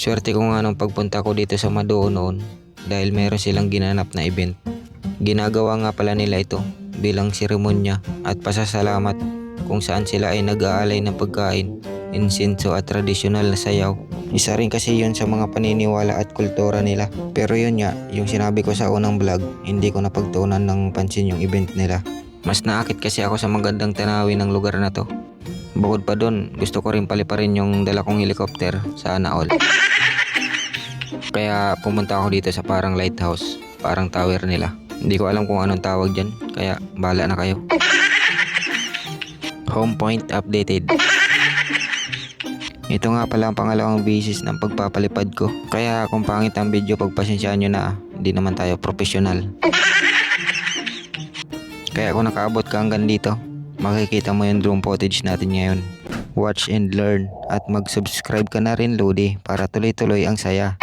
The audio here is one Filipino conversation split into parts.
Swerte ko nga nung pagpunta ko dito sa Madoo noon dahil meron silang ginanap na event. Ginagawa nga pala nila ito bilang seremonya at pasasalamat kung saan sila ay nag-aalay ng pagkain, insenso at tradisyonal na sayaw. Isa rin kasi yun sa mga paniniwala at kultura nila. Pero yun nga, yung sinabi ko sa unang vlog, hindi ko napagtuunan ng pansin yung event nila. Mas naakit kasi ako sa magandang tanawin ng lugar na to. Bukod pa dun, gusto ko rin paliparin yung dala kong helicopter, sana all. Kaya pumunta ako dito sa parang lighthouse, parang tower nila. Hindi ko alam kung anong tawag dyan, kaya bahala na kayo. Home point updated. Ito nga pala ang pangalawang beses ng pagpapalipad ko. Kaya kung pangit ang video, pagpasensyaan nyo na, hindi naman tayo professional. Kaya kung nakaabot ka hanggang dito, makikita mo yung drone footage natin ngayon. Watch and learn at mag-subscribe ka na rin, Lodi, para tuloy-tuloy ang saya.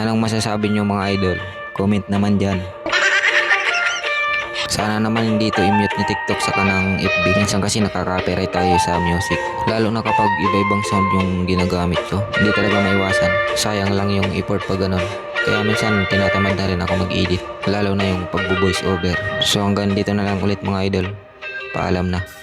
Anong masasabi nyo mga idol? Comment naman dyan. Sana naman hindi ito i-mute ni TikTok sa kanang FB. Minsan kasi nakaka-copyright tayo sa music. Lalo na kapag iba-ibang sound yung ginagamit ko. Hindi talaga maiwasan. Sayang lang yung effort pa ganun. Kaya minsan tinatamad na rin ako mag-edit. Lalo na yung pagbo-voice over. So hanggang dito na lang ulit mga idol. Paalam na.